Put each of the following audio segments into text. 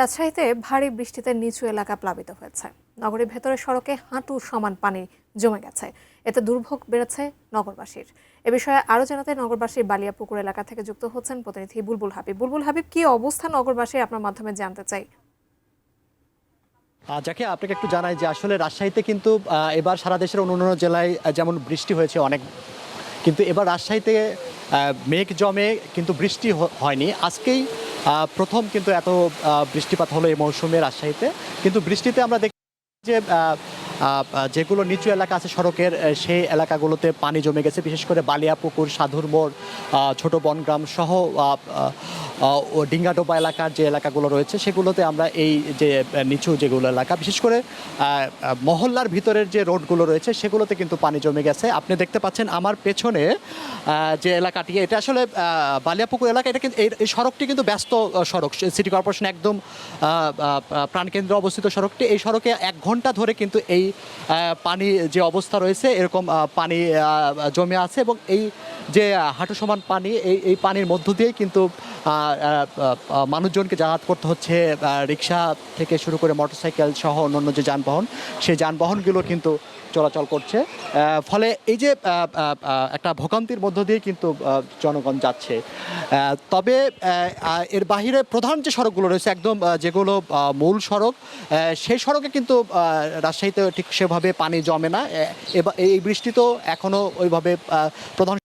রাজশাহীতে ভারী বৃষ্টিতে নিচু এলাকা প্লাবিত হয়েছে। নগরীর ভেতরের সড়কে হাঁটু সমান পানি জমে গেছে। এতে দুর্ভোগ বেড়েছে নগরবাসীর। এ বিষয়ে আরও জানাতে নগরবাসীর বালিয়াপুকুর এলাকা থেকে যুক্ত হচ্ছেন প্রতিনিধি বুলবুল হাবিব। বুলবুল হাবিব, কি অবস্থা নগরবাসীর আপনার মাধ্যমে জানতে চাই। যাকে আপনাকে একটু জানাই যে আসলে রাজশাহীতে কিন্তু এবার সারা দেশের অন্যান্য জেলায় যেমন বৃষ্টি হয়েছে অনেক, কিন্তু এবার রাজশাহীতে মেঘ জমে কিন্তু বৃষ্টি হয়নি। আজকেই প্রথম কিন্তু এত বৃষ্টিপাত হলো এই মৌসুমে রাজশাহীতে। কিন্তু বৃষ্টিতে আমরা দেখি যে যেগুলো নিচু এলাকা আছে সড়কের, সেই এলাকাগুলোতে পানি জমে গেছে, বিশেষ করে বালিয়াপুকুর, সাধুর মোড়, ছোট বনগ্রাম সহ ডিঙ্গাডোবা এলাকার যে এলাকাগুলো রয়েছে সেগুলোতে আমরা এই যে নিচু যেগুলো এলাকা, বিশেষ করে মহল্লার ভিতরের যে রোডগুলো রয়েছে সেগুলোতে কিন্তু পানি জমে গেছে। আপনি দেখতে পাচ্ছেন আমার পেছনে যে এলাকাটি, এটা আসলে বালিয়াপুকুর এলাকা। এটা কিন্তু এই সড়কটি কিন্তু ব্যস্ত সড়ক, সিটি কর্পোরেশন একদম প্রাণকেন্দ্রে অবস্থিত সড়কটি। এই সড়কে 1 ঘন্টা ধরে কিন্তু এই পানি যে অবস্থা রয়েছে এরকম পানি জমে আছে, এবং এই যে হাঁটু সমান পানি, এই পানির মধ্য দিয়েই কিন্তু মানুষজনকে যাতায়াত করতে হচ্ছে। রিক্সা থেকে শুরু করে মোটরসাইকেল সহ অন্যান্য যে যানবাহন, সেই যানবাহনগুলো কিন্তু চলাচল করছে। ফলে এই যে একটা ভোগান্তির মধ্য দিয়ে কিন্তু জনগণ যাচ্ছে। তবে এর বাহিরে প্রধান যে সড়কগুলো রয়েছে একদম যেগুলো মূল সড়ক, সেই সড়কে কিন্তু রাজশাহীতে ঠিক সেভাবে পানি জমে না। এই বৃষ্টি তো এখনও ওইভাবে প্রধান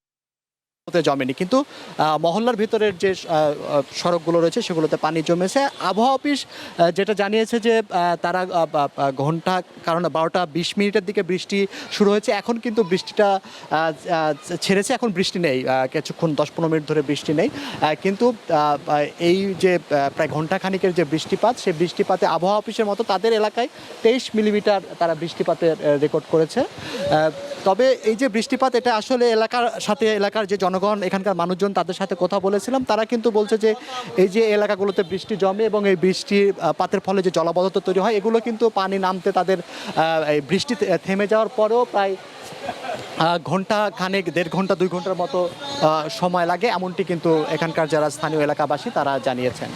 জমেনি, কিন্তু মহল্লার ভিতরের যে সড়কগুলো রয়েছে সেগুলোতে পানি জমেছে। আবহাওয়া অফিস যেটা জানিয়েছে যে তারা ঘন্টা, কারণ 12:20 দিকে বৃষ্টি শুরু হয়েছে, এখন কিন্তু বৃষ্টিটা ছেড়েছে, এখন বৃষ্টি নেই, কিছুক্ষণ 10-15 মিনিট ধরে বৃষ্টি নেই। কিন্তু এই যে প্রায় ঘন্টাখানিকের যে বৃষ্টিপাত, সেই বৃষ্টিপাতে আবহাওয়া অফিসের মতো তাদের এলাকায় 23 মিলিমিটার তারা বৃষ্টিপাতের রেকর্ড করেছে। তবে এই যে বৃষ্টিপাত, এটা আসলে এলাকার যে জনগণ, এখানকার মানুষজন, তাদের সাথে কথা বলেছিলাম, তারা কিন্তু বলছে যে এই যে এলাকাগুলোতে বৃষ্টি জমে এবং এই বৃষ্টিপাতের ফলে যে জলাবদ্ধতা তৈরি হয়, এগুলো কিন্তু পানি নামতে তাদের এই বৃষ্টি থেমে যাওয়ার পরেও প্রায় ঘন্টা খানেক, 1.5 ঘন্টা 2 ঘন্টার মতো সময় লাগে, এমনটি কিন্তু এখানকার যারা স্থানীয় এলাকাবাসী তারা জানিয়েছেন।